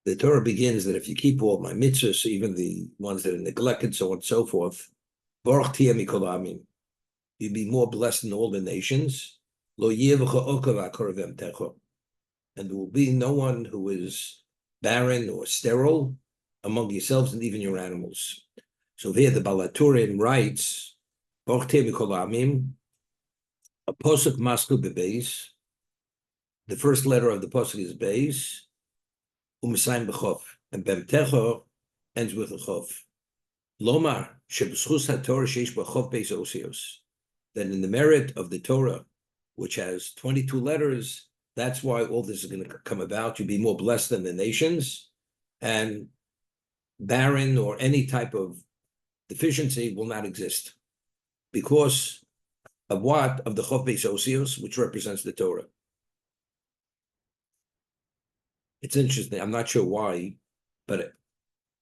the Torah begins that if you keep all my mitzvahs, even the ones that are neglected, so on and so forth, Baruch Tiyeh Mikol Ha'amim, you'd be more blessed than all the nations. Lo yivcha okav akorvem techo, and there will be no one who is barren or sterile among yourselves and even your animals. So here the Balaturim writes, Baruch Tiyeh Mikol Ha'amim, a posuk masku bebeis. The first letter of the posuk is beis. U'misayim b'chof, and b'mtecho ends with a chof. Lomar sheb'schus haTorah sheish b'chof beis osios. That in the merit of the Torah, which has 22 letters, that's why all this is going to come about. You'll be more blessed than the nations, and barren or any type of deficiency will not exist because of what? Of the chof beis osios, which represents the Torah. It's interesting. I'm not sure why, but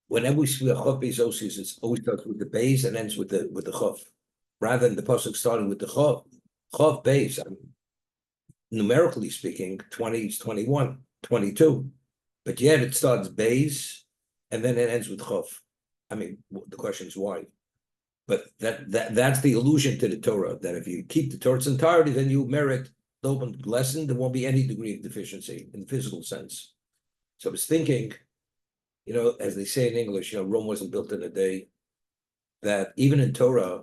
whenever we see a chof beis osios, it always starts with the beis and ends with the chof, rather than the pasuk starting with the chof beis. Numerically speaking, 20 is 21, 22, but yet it starts beis and then it ends with chof. I mean, the question is why, but that's the allusion to the Torah. That if you keep the Torah's entirety, then you merit the open blessing. There won't be any degree of deficiency in the physical sense. So I was thinking, as they say in English, Rome wasn't built in a day, that even in Torah,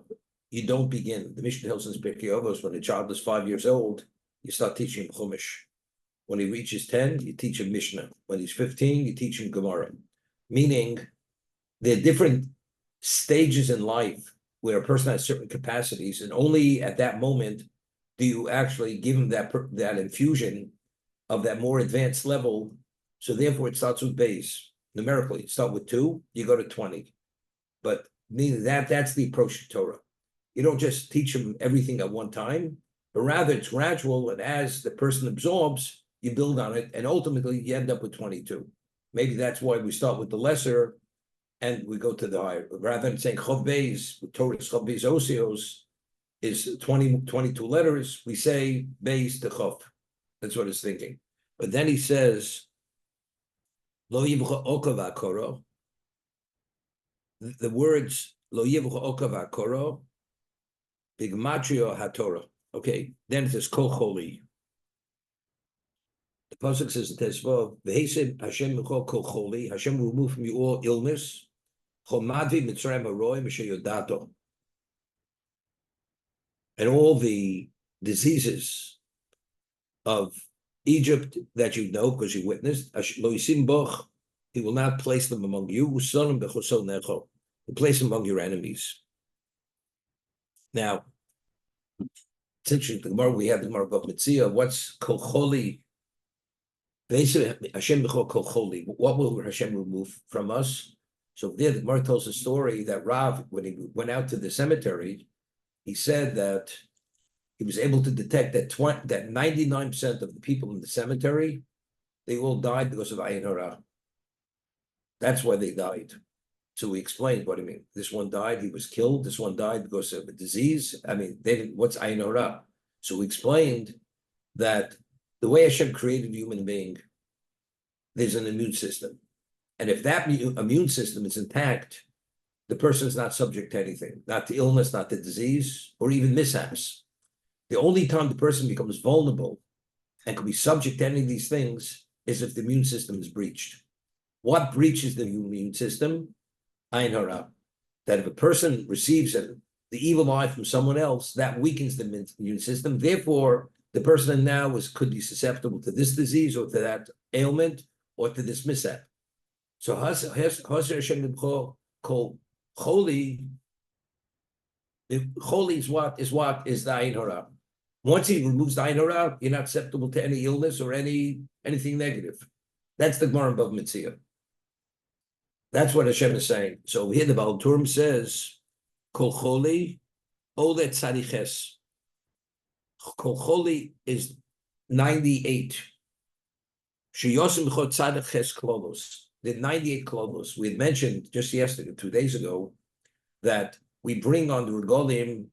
you don't begin. The Mishnah tells us in Pirkei Avos, when a child is 5 years old, you start teaching him Chumash. When he reaches 10, you teach him Mishnah. When he's 15, you teach him Gemara. Meaning, there are different stages in life where a person has certain capacities, and only at that moment do you actually give him that infusion of that more advanced level. So therefore, it starts with beis. Numerically, start with 2, you go to 20. But meaning that's the approach to Torah. You don't just teach them everything at one time, but rather it's gradual, and as the person absorbs, you build on it, and ultimately you end up with 22. Maybe that's why we start with the lesser, and we go to the higher. Rather than saying Chov Beis, Torah's Chov Beis Osios is 22 letters, we say Beis to Chov. That's what it's thinking. But then he says, Lo yivcha okav akoro. The words Lo yivcha okav akoro, bigmatrio haTorah. Okay, then it says Kol Choli. The pasuk says in Tesvav, V'hesed Hashem Michol Kol Choli. Hashem will remove from you all illness. Chol Madvi Mitzrayim Haroim Asher Yodato. And all the diseases of Egypt that you know because you witnessed, Lo Yisim Boch, he will not place them among you. Usonim Bechosol Necho. He'll place them among your enemies. Now, it's interesting. The Gemara, we have the Gemara about Mitzvah. What's Kol Choli? Basically, Hashem B'chol Kol Choli. What will Hashem remove from us? So there, the Gemara tells a story that Rav, when he went out to the cemetery, he said that he was able to detect that 99% of the people in the cemetery, they all died because of Ayin Hara. That's why they died. So we explained what I mean. This one died, he was killed. This one died because of a disease. I mean, they didn't, what's Ayin Hara? So we explained that the way Hashem created a human being, there's an immune system. And if that immune system is intact, the person is not subject to anything, not to illness, not to disease, or even mishaps. The only time the person becomes vulnerable and can be subject to any of these things is if the immune system is breached. What breaches the immune system? Ayin Hara. That if a person receives the evil eye from someone else, that weakens the immune system. Therefore, the person now could be susceptible to this disease or to that ailment or to this mishap. So Hashem Kol Choli. Choli is what? Is the Ayin Hara. Once he removes the Ayin Hara, you're not susceptible to any illness or anything negative. That's the Gemara above Mitzvah. That's what Hashem is saying. So here the Baal Turim says, Kol Choli, Ole Tzadiches. Kol Choli is 98. Sheyosim B'chot Tzadiches Klolos. The 98 Klolos. We had mentioned just yesterday, 2 days ago, that we bring on the Regolim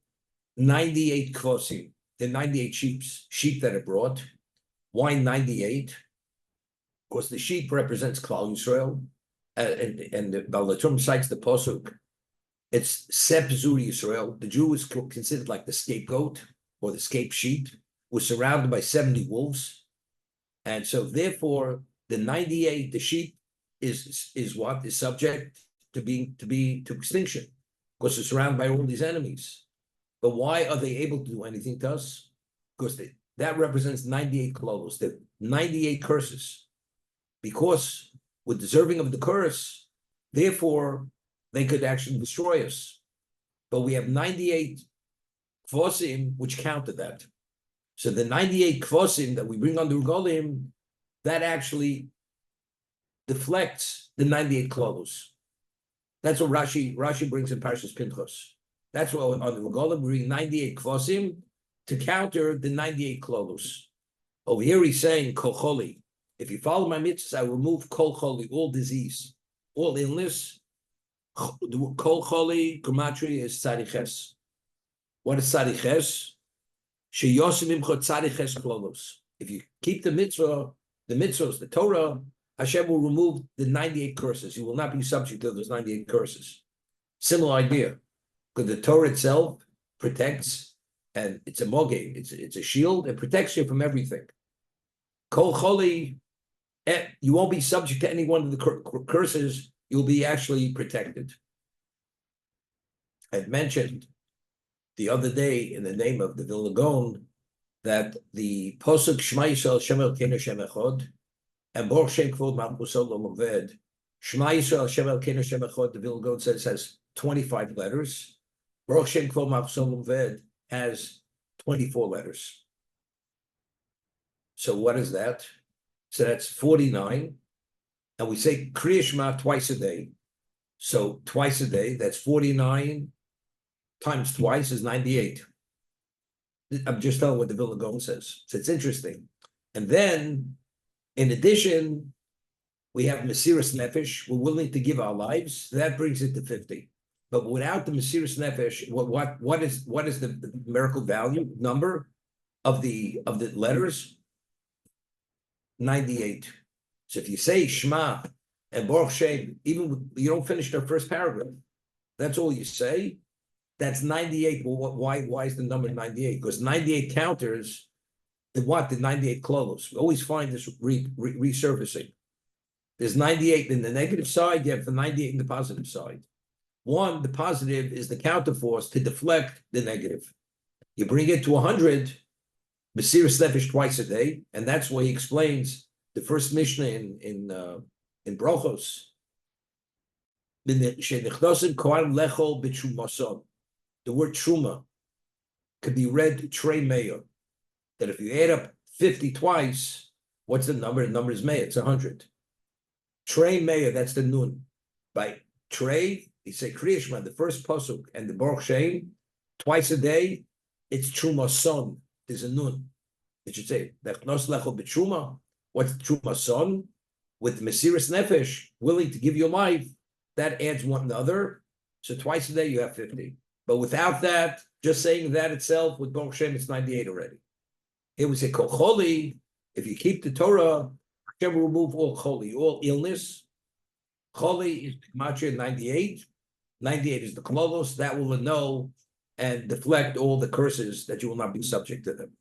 98 Kvosim. The 98 sheep that are brought. Why 98? course, the sheep represents Klal Yisrael, and the Balatum cites the Posuk. It's Sep Zur Yisrael. The Jew is considered like the scapegoat or the scape sheep, was surrounded by 70 wolves. And so therefore, the 98, the sheep is what is subject to extinction, because they're surrounded by all these enemies. But why are they able to do anything to us? Because that represents 98 klolos, the 98 curses. Because we're deserving of the curse, therefore they could actually destroy us. But we have 98 kvosim which counter that. So the 98 kvosim that we bring under Golim, that actually deflects the 98 klolos. That's what Rashi brings in Parshas Pinchas. That's what on the Golim we bring 98 kvosim to counter the 98 klolos. Over here he's saying kol choli. If you follow my mitzvahs, I remove kol choli, all disease, all illness. Kol choli gematria is tzadiches. What is tzadiches? Sheyosim imcha tzadiches klolos. If you keep the mitzvahs, the Torah, Hashem will remove the 98 curses. You will not be subject to those 98 curses. Similar idea, because the Torah itself protects, and it's a mogay, it's a shield, it protects you from everything. Kol choli, you won't be subject to any one of the curses. You'll be actually protected. I mentioned the other day in the name of the Vilna Gaon that the Posuk Shema Yisrael Shem Elokeinu Shem Echad and Baruch Shem Kvod Malchus Olam Oved. Shema Yisrael Shem Elokeinu Shem Echad, the Vilna Gaon says, has 25 letters. Baruch Shem Kvod Malchus Olam Oved has 24 letters. So what is that? So that's 49. And we say Kriya Shema twice a day. So twice a day, that's 49 times twice is 98. I'm just telling what the Vilna Gaon says. So it's interesting. And then, in addition, we have Mesiras Nefesh. We're willing to give our lives. That brings it to 50. But without the Mesiras Nefesh, what is the numerical value number of the letters? 98. So if you say Shema and Baruch Shem, even you don't finish the first paragraph, that's all you say. That's 98. Well, why is the number 98? Because 98 counters the 98 klolos. We always find this resurfacing. There's 98 in the negative side, you have the 98 in the positive side. One, the positive is the counterforce to deflect the negative. You bring it to 100, Mesiras Nefesh twice a day, and that's why he explains the first Mishnah in Brochos. The word truma could be read trey meya. That if you add up 50 twice, what's the number? The number is meya, it's 100. Trey meya, that's the nun. By trey, you say Kriya Shema, the first pasuk, and the Baruch Shem, twice a day, it's truma son. There's a nun. It should say, Lechnos lecho b'truma. What's truma son? With Mesiras Nefesh, willing to give your life, that adds one another. So twice a day you have 50. But without that, just saying that itself, with Baruch Shem, it's 98 already. Here we say, Kol choli, if you keep the Torah, Hashem will remove all choli, all illness. Choli is Gematria 98. 98 is the klolos, that will annul and deflect all the curses that you will not be subject to them.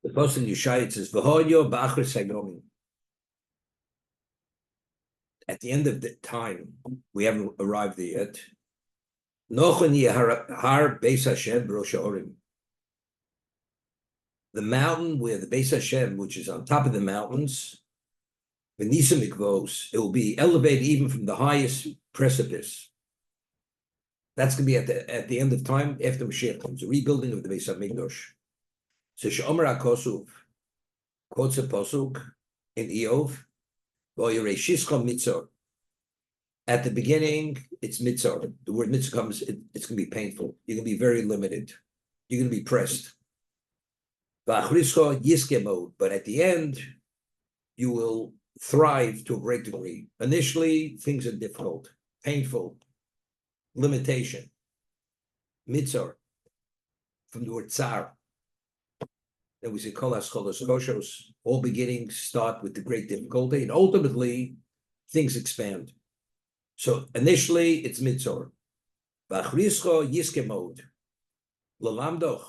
The post in Yeshayit says, V'hoyo ba'achris hayomim. At the end of the time, we haven't arrived there yet. Nochon har Beis Hashem b'rosh ha'orim. The mountain where the Beis Hashem, which is on top of the mountains, v'nisa mikvos, it will be elevated even from the highest precipice. That's going to be at the end of time after Mashiach comes, the rebuilding of the Beis Hamikdash. So She'omer HaKosuf quotes a posuk in Eov. At the beginning, it's mitzvah. The word mitzvah comes, it's going to be painful. You're going to be very limited. You're going to be pressed. But at the end, you will thrive to a great degree. Initially, things are difficult, painful, limitation. Mitzvah, from the word tsar. that we say kolas cholos koshos. All beginnings start with the great difficulty, and ultimately things expand. So initially it's mitzor. V'achrischo yiskemod lalamdoch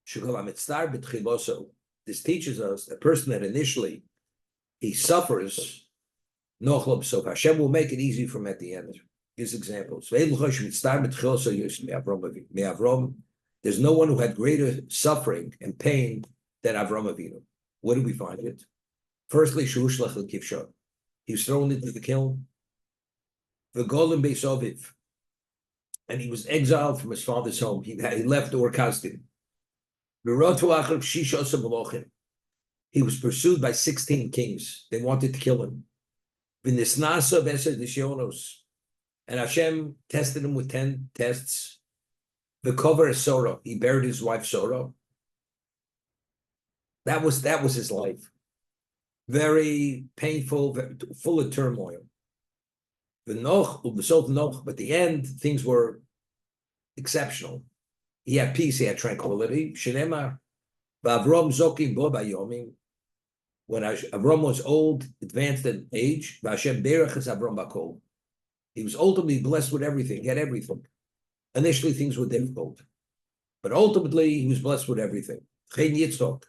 shekol hamitzar b'tchiloso. This teaches us a person that initially he suffers. Nochlob, so Hashem will make it easy for him at the end. Gives examples. There's no one who had greater suffering and pain than Avram Avinu. Where do we find it? Firstly, he was thrown into the kiln. The golden base of it, and he was exiled from his father's home. He left Ur Kasdim. He was pursued by 16 kings. They wanted to kill him. And Hashem tested him with 10 tests. The cover is Sorah. He buried his wife Sorah. That was his life. Very painful, full of turmoil. But the end, things were exceptional. He had peace, he had tranquility. Shenema, Avram Zokim Bo Bayomim. When Avram was old, advanced in age, Vashem Berach is Avram Bakol. He was ultimately blessed with everything. He had everything. Initially, things were difficult, but ultimately, he was blessed with everything. Chen Yitzchok,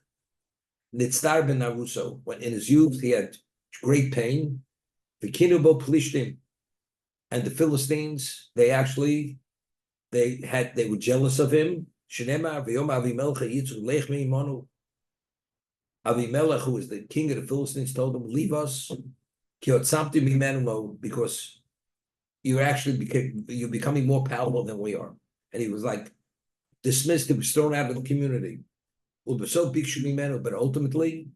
Nitzar ben Naruso. When in his youth, he had great pain. V'kinubo Plishtim, and the Philistines, they were jealous of him. Shenema v'yom Avimelech Yitzchok lech me'imanu. Avimelech, who was the king of the Philistines, told him, leave us, because you're becoming more powerful than we are. And he was like dismissed, he was thrown out of the community. But ultimately,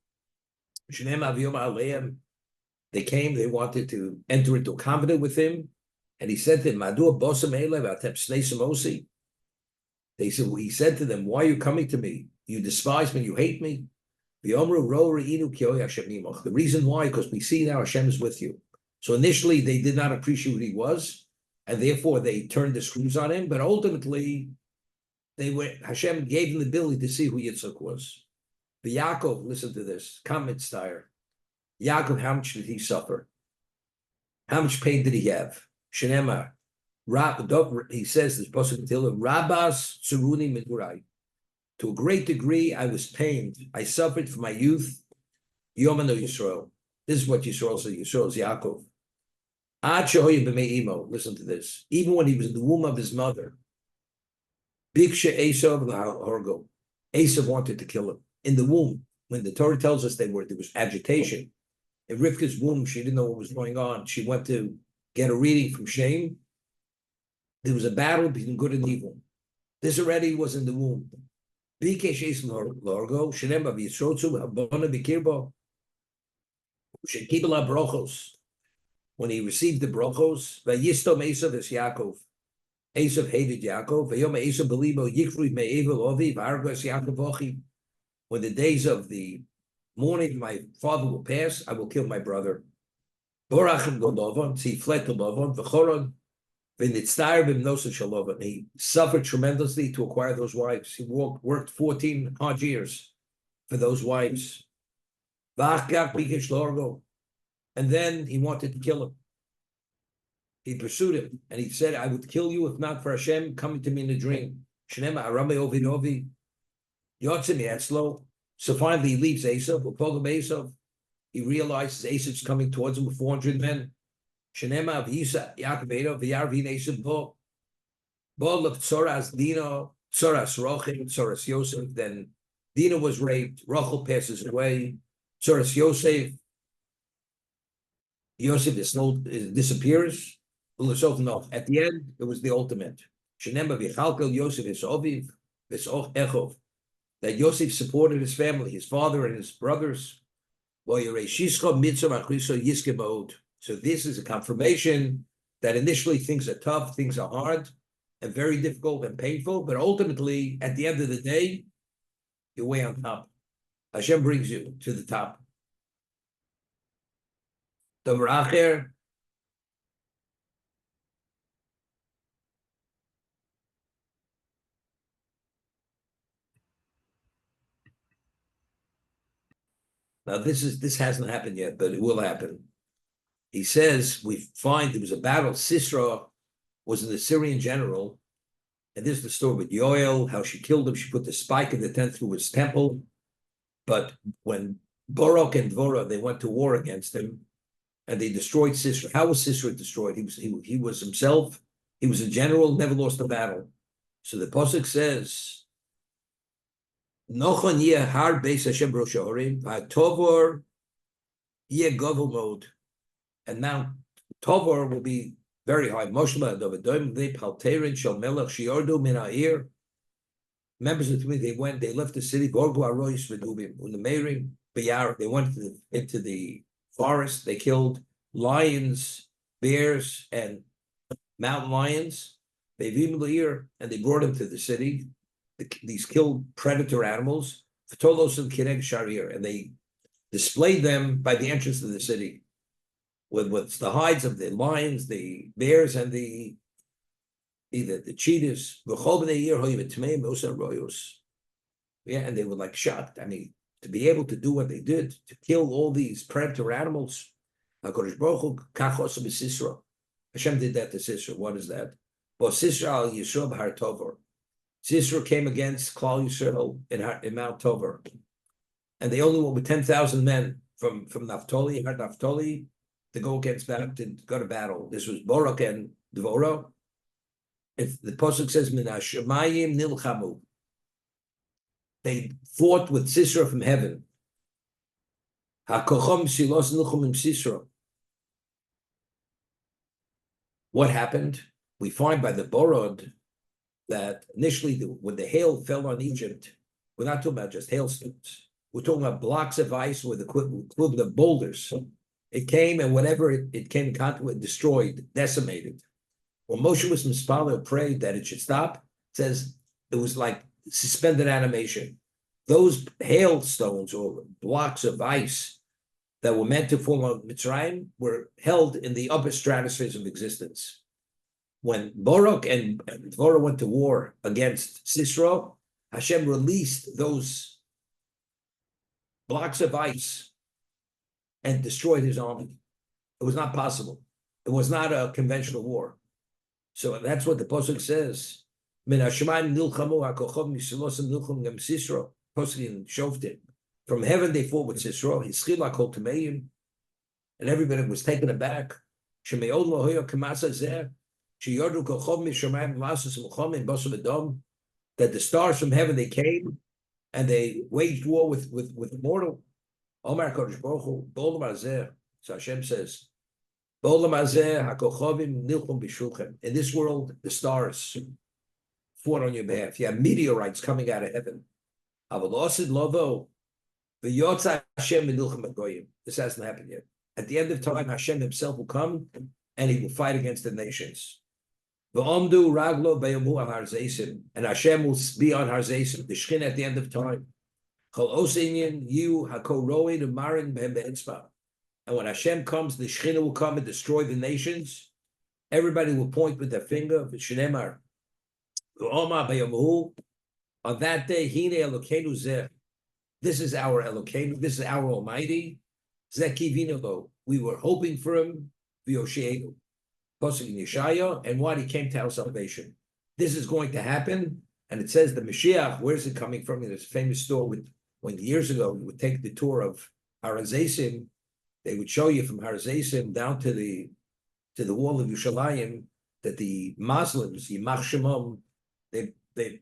they came, they wanted to enter into a covenant with him. And he said to them, he said to them, why are you coming to me? You despise me, you hate me. The reason why, because we see now Hashem is with you. So initially they did not appreciate who he was, and therefore they turned the screws on him. But ultimately, Hashem gave them the ability to see who Yitzchak was. But Yaakov, listen to this, comment style. Yaakov, how much did he suffer? How much pain did he have? Shenema, he says this, Rabas Suruni Medurai. To a great degree, I was pained. I suffered from my youth. Yomano Yisrael. This is what Yisrael said. Yisrael is Yaakov. Listen to this. Even when he was in the womb of his mother, Biksha Esav Horgo. Esav wanted to kill him. In the womb, when the Torah tells us there was agitation. In Rivka's womb, she didn't know what was going on. She went to get a reading from Shem. There was a battle between good and evil. This already was in the womb. When he received the brachos, Vayistom Esav es Yaakov. Esav hated Yaakov. When the days of the mourning my father will pass, I will kill my brother. So he fled to Lavan. He suffered tremendously to acquire those wives. He worked 14 hard years for those wives. And then he wanted to kill him. He pursued him, and he said, I would kill you if not for Hashem coming to me in a dream. So finally he leaves Esav. He realizes Esav's coming towards him with 400 men. Shenema v'yisa Yaakov v'yarvin Esav bo l'tzoras Dina, tzoras Rochel, tzoras Yosef. Then Dina was raped. Rochel passes away. Tzoras Yosef. Yosef disappears. No. At the end, it was the ultimate. Shenema v'chalkel Yosef v'soviv v'soch echov. That Yosef supported his family, his father and his brothers. So this is a confirmation that initially things are tough, things are hard, and very difficult and painful, but ultimately, at the end of the day, you're way on top. Hashem brings you to the top. Davar acher. Now this hasn't happened yet, but it will happen. He says we find there was a battle. Sisera was an Assyrian general, and this is the story with Yoel, how she killed him. She put the spike in the tent through his temple. But when Barak and Dvorah, they went to war against him, and they destroyed Sisera. How was Sisera destroyed? He was himself. He was a general, never lost a battle. So the pasuk says, "Nochon yeh har beis Hashem rosh haorim v'tovor yeh gadol mod," and now Tovor will be very high. Moshe Dovadoim Palterin Shel Melech Shiordu Min Ha'ir. Members of the community, they left the city. Gorgu Aroyis V'Dubim Unemeirim B'Yar. They went into the forest. They killed lions, bears, and mountain lions. They vim l'ir, and they brought them to the city. These killed predator animals. V'tolos and Kireg Sharir, and they displayed them by the entrance of the city with the hides of the lions, the bears, and the cheetahs. Yeah, and they were like shocked. I mean, to be able to do what they did, to kill all these predator animals. Hashem did that to Sisera. What is that? Well, Sisera came against Klal Yisrael in Mount Tover, and they only went with 10,000 men from Naphtali, to go against battle, to go to battle. This was Barak and Dvorah. If the pasuk says Minashamayim nilchamu, they fought with Sisera from heaven. Hakochom silos nilchum Sisera. What happened? We find by the Borod that initially, when the hail fell on Egypt, we're not talking about just hailstones. We're talking about blocks of ice with equivalent of boulders. It came, and whatever it came in contact with, destroyed, decimated. When Moshe was Mispalo, prayed that it should stop, it says it was like suspended animation. Those hailstones or blocks of ice that were meant to form a Mitzrayim were held in the upper stratospheres of existence. When Barak and Dvorah went to war against Sisera, Hashem released those blocks of ice and destroyed his army. It was not possible. It was not a conventional war. So that's what the pasuk says. Min hashamayim nilchamu hakochov misilosim nilchum gam Sisera. Pasuk in Shoftim. From heaven they fought with Sisera. Hischila kol tameim, and everybody was taken aback. Shemeod lohoya kamasa zeh. Sheyordu kochov mishamayim lasus mulcham basu v'dom. That the stars from heaven they came and they waged war with mortal. Omar Kodesh Baruch Hu, B'olam hazeh. So Hashem says, B'olam hazeh hakochovim nilchum b'shulchem. In this world, the stars fought on your behalf. You have meteorites coming out of heaven. Avalosid lovo, v'yotza Hashem nilchum agoyim. This hasn't happened yet. At the end of time, Hashem Himself will come and He will fight against the nations. V'omdu raglo be'yomu al harzeisim, and Hashem will be on harzeisim, the Shechin at the end of time. And when Hashem comes, the Shekhinah will come and destroy the nations. Everybody will point with their finger. On that day, this is our Elokeinu, this is our Almighty. We were hoping for Him. And what He came to our salvation. This is going to happen. And it says the Mashiach, where's it coming from? There's a famous story when years ago we would take the tour of Har HaZeisim, they would show you from Har HaZeisim down to the wall of Yerushalayim that the Muslims, Yimach Shemam, they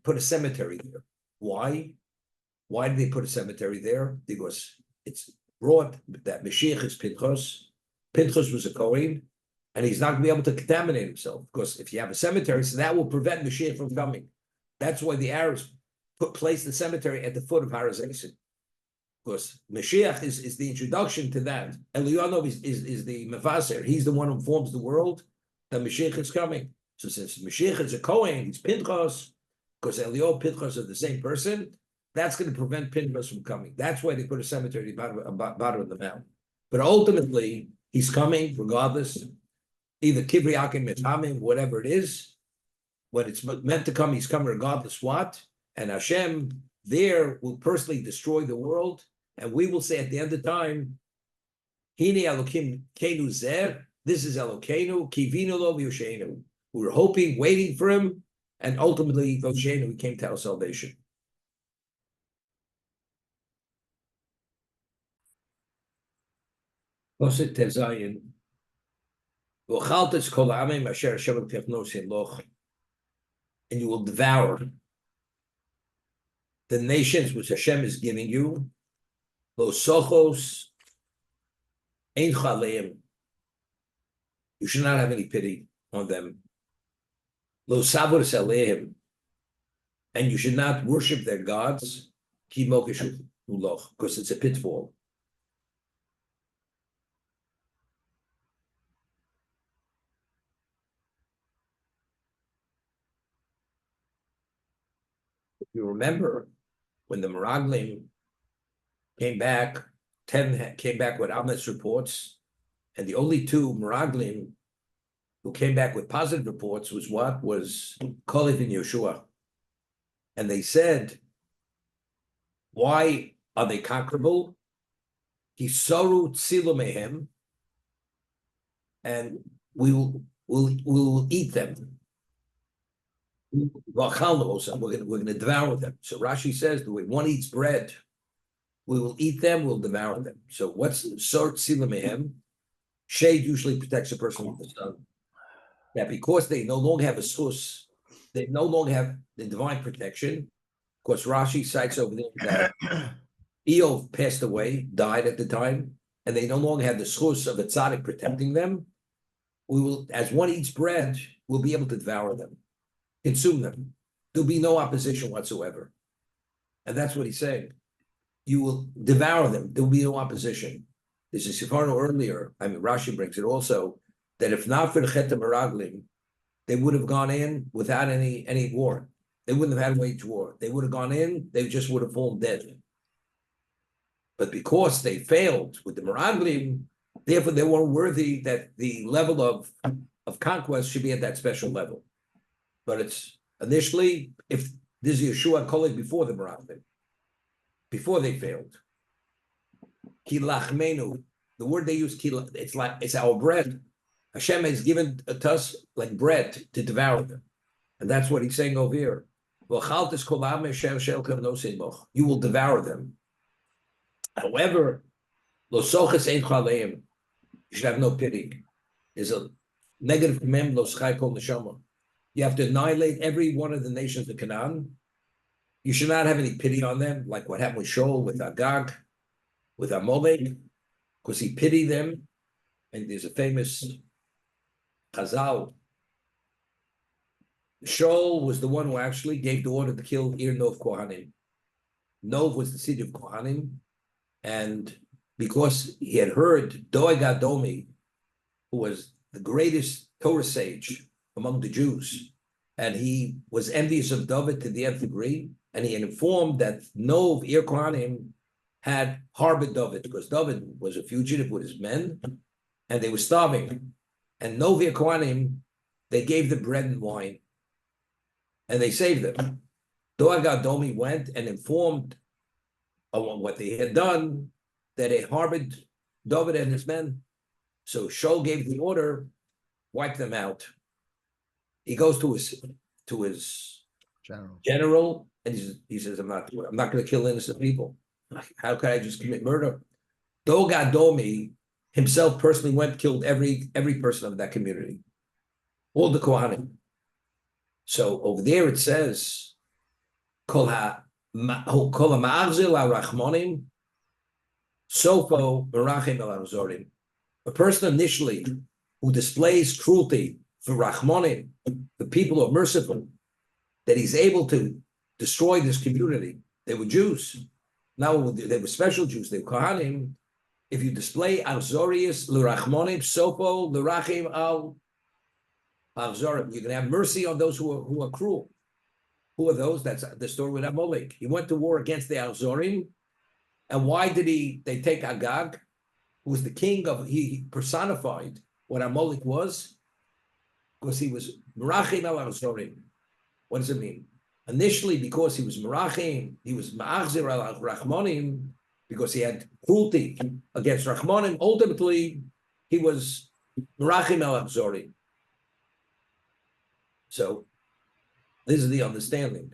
put a cemetery there. Why? Why did they put a cemetery there? Because it's brought that Mashiach is Pinchas. Pinchas was a Kohen, and he's not going to be able to contaminate himself. Because if you have a cemetery, so that will prevent Mashiach from coming. That's why the Arabs placed the cemetery at the foot of Har HaZeisim. Because Mashiach is the introduction to that. Eliyahu is the Mevaser. He's the one who forms the world. The Mashiach is coming. So since Mashiach is a Kohen, he's Pinchas, because Eliyahu and Pinchas are the same person, that's going to prevent Pinchas from coming. That's why they put a cemetery at the bottom of the mountain. But ultimately, he's coming regardless. Either Kibriyakim, Metamim, whatever it is. When it's meant to come, he's coming regardless what. And Hashem there will personally destroy the world And we will say at the end of time, Hine Elokim Kenu Zer, this is Elokeinu, Kivinu Lo V'Yoshenu. We were hoping, waiting for him, and ultimately, V'Yoshenu, we came to our salvation. Poset Tezayin, V'Chaltes Kol Amim Asher Hashem Technosin Loch, and you will devour the nations which Hashem is giving you. Lo Sochos Ein Chaleim. You should not have any pity on them. Lo Savur Saleim. And you should not worship their gods. Ki Mokish Uloch, because it's a pitfall. You remember when the Meraglim came back, 10 came back with honest reports, and the only 2 Meraglim who came back with positive reports was what? Was Kalev and Yeshua. And they said, why are they conquerable? Hisaru Tzilo Mehem, and we will eat them. We're going to devour them. So Rashi says the way one eats bread, we will eat them, we'll devour them. So what's sort silamehem? Shade usually protects a person from the sun. That because they no longer have a source, they no longer have the divine protection. Of course, Rashi cites over there that Eov passed away, died at the time, and they no longer have the source of a tzaddik protecting them. We will, as one eats bread, we'll be able to devour them. Consume them. There'll be no opposition whatsoever. And that's what he's saying. You will devour them. There will be no opposition. There's a Sefarno earlier, I mean, Rashi brings it also, that if not for the Chet Meraglim, they would have gone in without any war. They wouldn't have had wage war. They would have gone in, they just would have fallen dead. But because they failed with the Meraglim, therefore they weren't worthy that the level of conquest should be at that special level. But it's initially, if this is Yeshua Kolik before the Meraglim, before they failed. Kilachmenu, the word they use, it's our bread. Hashem has given to us like bread to devour them. And that's what he's saying over here. You will devour them. However, you should have no pity. There's a negative commandment. You have to annihilate every one of the nations of Canaan. You should not have any pity on them, like what happened with Shaul, with Agag, with Amalek, because he pitied them. And there's a famous Chazal. Shaul was the one who actually gave the order to kill Ir Nov Kohanim. Nov was the city of Kohanim, and because he had heard Doeg Adomi, who was the greatest Torah sage among the Jews, and he was envious of David to the nth degree, and he had informed that Nov, Ir Kohanim, had harbored David, because David was a fugitive with his men, and they were starving. And Nov, Ir Kohanim, they gave them bread and wine, and they saved them. Doeg Adomi went and informed of what they had done, that they harbored David and his men. So Shaul gave the order, wipe them out. He goes to his general, and he says, I'm not going to kill innocent people. How could I just commit murder? Doeg Adomi himself personally went, killed every person of that community, all the Kohanim. So over there it says, Kol ha'ma'achzil ha'rachmonim, sofo merachim el-arzorim. A person initially who displays cruelty for rachmonim, the people who are merciful, that he's able to destroy this community. They were Jews. Now they were special Jews. They were Kohanim. If you display arzorius l'rachmonim, sofo l'rachim al Avzorim, you're going to have mercy on those who are cruel. Who are those? That's the story with Amalek. He went to war against the Avzorim. And why did they take Agag, who was the king of, he personified what Amalek was? Because he was Merachim al Avzorim. What does it mean? Initially, because he was Merachim, he was Ma'achzir al Rachmonim, because he had cruelty against Rahmanim. Ultimately, he was Merachim al Abzori. So this is the understanding.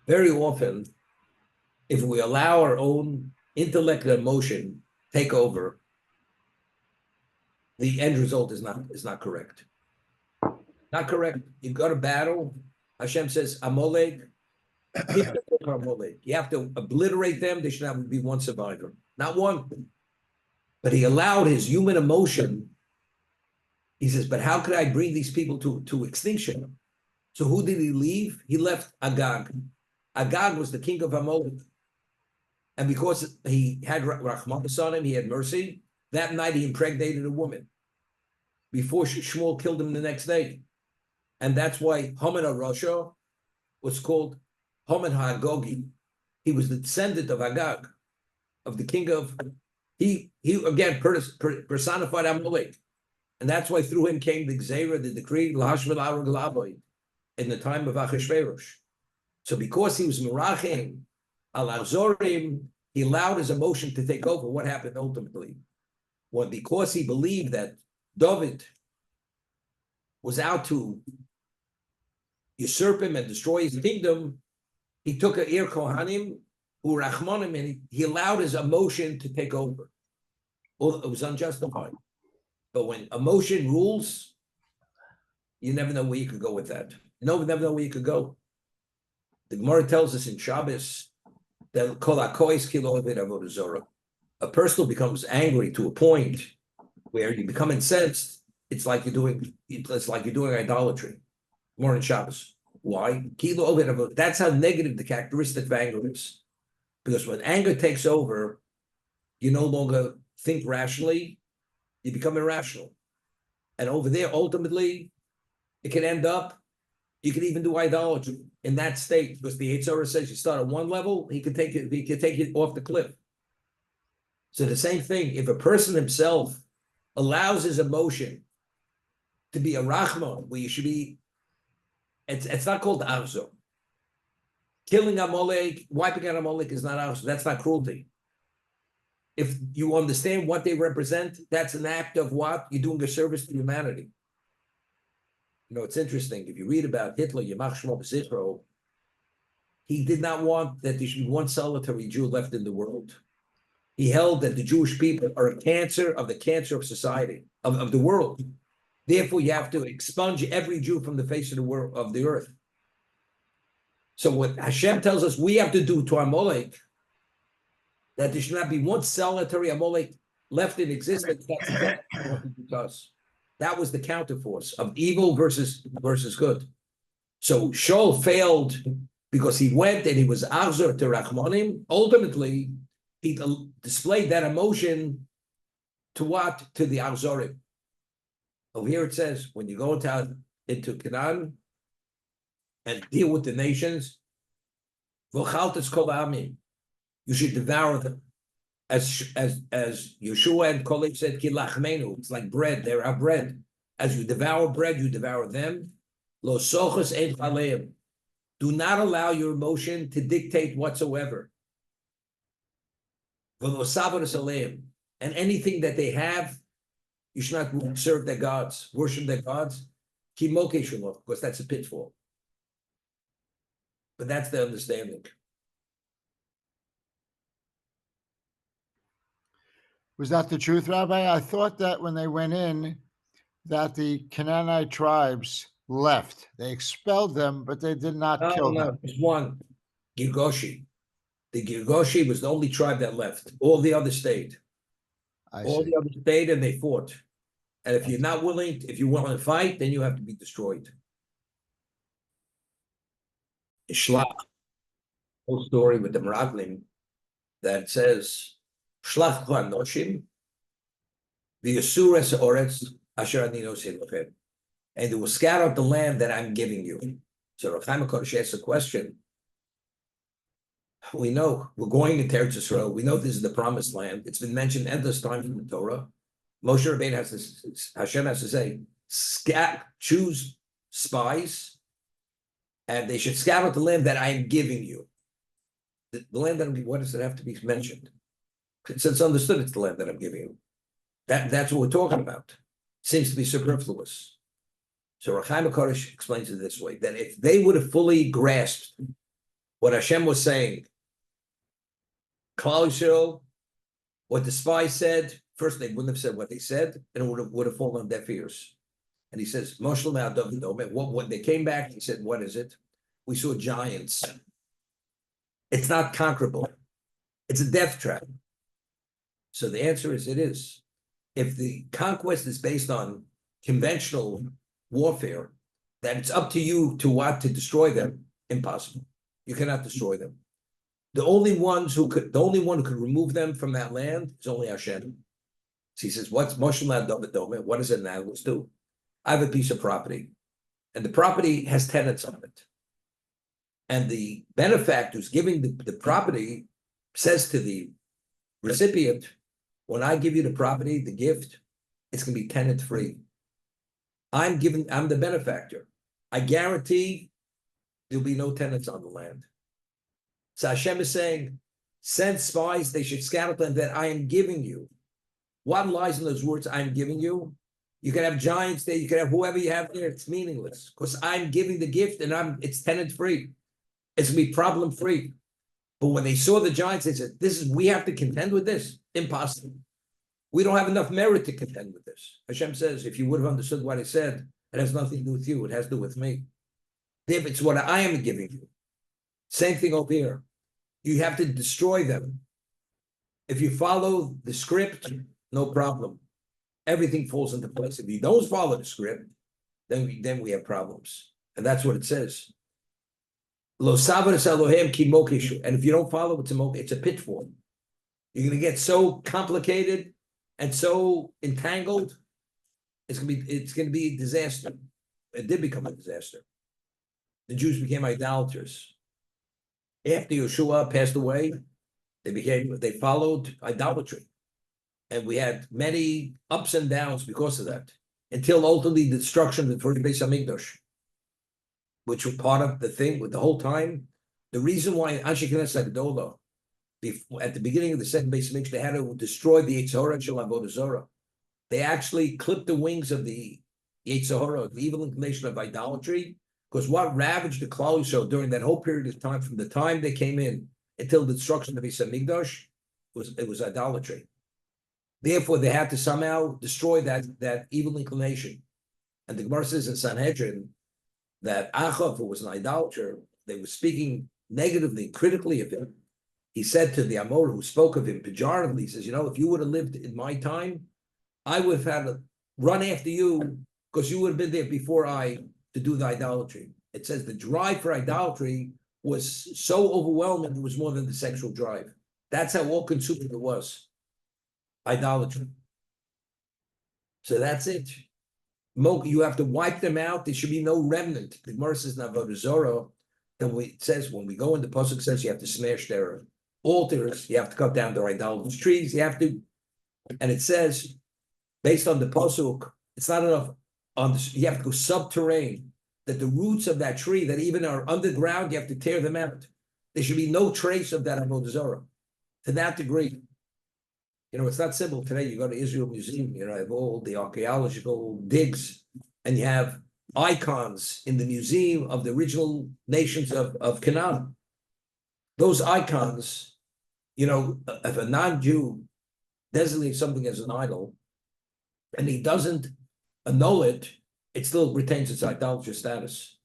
Very often, if we allow our own intellect and emotion take over, the end result is not correct. Not correct. You go to battle. Hashem says, Amalek, you have to obliterate them. There should not be one survivor. Not one. But he allowed his human emotion. He says, but how could I bring these people to extinction? So who did he leave? He left Agag. Agag was the king of Amalek. And because he had Rahmanas on him, he had mercy, that night he impregnated a woman before Shmuel killed him the next day. And that's why Haman HaRasha was called Haman HaGogi. He was the descendant of Agag, of the king of, he again personified Amalek. And that's why through him came the Gzeira, the decree, Lahashvel Arag Lavoy, in the time of Achashverosh. So because he was Merachim al Azorim, he allowed his emotion to take over. What happened ultimately? Well, because he believed that David was out to usurp him and destroy his kingdom, he took a Ir Kohanim, who Rachmanim, and he allowed his emotion to take over. Well, it was unjustified. But when emotion rules, you never know where you could go with that. You never know where you could go. The Gemara tells us in Shabbos that kol hakois kilo ovid avodah zorah. A person becomes angry to a point where you become incensed. It's like you're doing idolatry. More in Shabbos. Why? Kilo ovid avodah. That's how negative the characteristic of anger is. Because when anger takes over, you no longer think rationally. You become irrational. And over there, ultimately, it can end up, you can even do idolatry in that state, because the Yetzer Hara says you start at one level, he can take it off the cliff. So the same thing, if a person himself allows his emotion to be a rachman, where you should be, it's not called arzo. Killing Amalek, wiping out Amalek is not arzo. That's not cruelty. If you understand what they represent, that's an act of what? You're doing a service to humanity. You know, it's interesting. If you read about Hitler, Yamach Shmo B'Zichro, he did not want that there should be one solitary Jew left in the world. He held that the Jewish people are a cancer of the cancer of society, of the world. Therefore, you have to expunge every Jew from the face of the world, of the earth. So what Hashem tells us we have to do to Amalek, that there should not be one solitary Amalek left in existence, that's exactly what he does. That was the counterforce of evil versus good. So Shaul failed because he went and he was Achzor to Rachmanim. Ultimately, he displayed that emotion to what? To the Achzorim. Over here it says, when you go into Canaan and deal with the nations, you should devour them. As Yeshua and Kolek said, Kilachmenu, it's like bread, they're our bread. As you devour bread, you devour them. Lo sochos ein chaleim. Do not allow your emotion to dictate whatsoever. V'lo sabaros aleim. And anything that they have, you should not serve their gods, worship their gods. Ki moke shelo, because that's a pitfall. But that's the understanding. Was that the truth, Rabbi? I thought that when they went in, that the Canaanite tribes left. They expelled them, but they did not kill them. There's one, Girgoshi. The Girgoshi was the only tribe that left. All the others stayed. All the others stayed and they fought. And if you're not willing, if you want to fight, then you have to be destroyed. Shlach, whole story with the Meraglim that says, Shlach Noshim, the Asuras Oretz, Asher Ani Nosim Lochem. And they will scatter out the land that I'm giving you. So Rav Chaim HaKadosh asks a question. We know we're going into Eretz Yisrael. We know this is the promised land. It's been mentioned endless times in the Torah. Moshe Rabbeinu has to, Hashem has to say, choose spies, and they should scout out the land that I am giving you. The land that what does it have to be mentioned? It's understood it's the land that I'm giving you. That's what we're talking about. Seems to be superfluous. So Rav Chaim HaKadosh explains it this way, that if they would have fully grasped what Hashem was saying, Klal Yisrael, what the spies said, first they wouldn't have said what they said, and it would have fallen on deaf ears. And he says, what they came back, he said, what is it? We saw giants. It's not conquerable. It's a death trap. So the answer is, it is. If the conquest is based on conventional warfare, then it's up to you to destroy them. Impossible. You cannot destroy them. The only one who could remove them from that land is only Hashem. So he says, what's Moshe David? What does it now? Let's do. I have a piece of property, and the property has tenants on it. And the benefactor who's giving the property says to the recipient, when I give you the property, the gift, it's going to be tenant free. I'm the benefactor. I guarantee there'll be no tenants on the land. So Hashem is saying, send spies, they should scout the land that I am giving you. What lies in those words, I'm giving you? You can have giants there, you can have whoever you have there, it's meaningless. Because I'm giving the gift and it's tenant free. It's gonna be problem free. But when they saw the giants, they said, we have to contend with this. Impossible. We don't have enough merit to contend with this. Hashem says, if you would have understood what I said, it has nothing to do with you, it has to do with me. If it's what I am giving you. Same thing over here. You have to destroy them. If you follow the script, no problem. Everything falls into place. If you don't follow the script, then we have problems. And that's what it says. Lo savras Elohem ki mokeshu. And if you don't follow, it's a pitfall. You're going to get so complicated and so entangled. It's going to be a disaster. It did become a disaster. The Jews became idolaters. After Yeshua passed away, they followed idolatry. And we had many ups and downs because of that, until ultimately the destruction of the first Beis Hamikdash, which was part of the thing with the whole time. The reason why Anshe Knesset Gedolah, at the beginning of the second Beis Hamikdash, they had to destroy the Yetzer Hara Shel Avodah Zarah. They actually clipped the wings of the Yetzer Hara, the evil inclination of idolatry, because what ravaged the Klal Yisrael during that whole period of time, from the time they came in until the destruction of Beis Hamikdash, was idolatry. Therefore, they had to somehow destroy that evil inclination. And the Gemara says in Sanhedrin that Achav, who was an idolater, they were speaking negatively, critically of him. He said to the Amor who spoke of him pejoratively, he says, if you would have lived in my time, I would have had to run after you because you would have been there before I to do the idolatry. It says the drive for idolatry was so overwhelming, it was more than the sexual drive. That's how all-consuming it was. Idolatry. So that's it. You have to wipe them out. There should be no remnant. The Gemara says in Avodah Zarah, it says when we go in, the pasuk says you have to smash their altars, you have to cut down their idolatrous trees, you have to, and it says based on the pasuk, it's not enough. You have to go subterranean. That the roots of that tree that even are underground, you have to tear them out. There should be no trace of that Avodah Zarah to that degree. It's not simple. Today you go to Israel Museum, you have all the archaeological digs, and you have icons in the museum of the original nations of Canaan. Those icons, if a non-Jew designates something as an idol, and he doesn't annul it, it still retains its idolatrous status.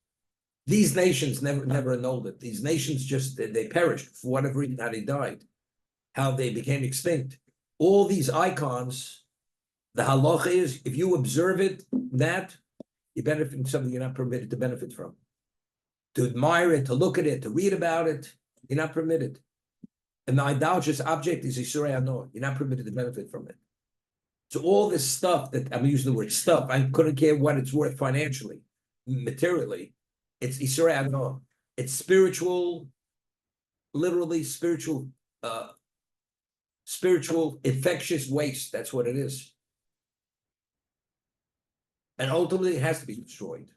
These nations never annulled it. These nations they perished for whatever reason, how they died, how they became extinct. All these icons, the halacha is, if you observe it, you benefit from something you're not permitted to benefit from. To admire it, to look at it, to read about it, you're not permitted. And the idolatrous object is Yisrei Hanor. You're not permitted to benefit from it. So all this stuff that, I'm using the word stuff, I couldn't care what it's worth financially, materially, it's Yisrei Hanor. It's spiritual, literally spiritual infectious waste. That's what it is. And ultimately, it has to be destroyed.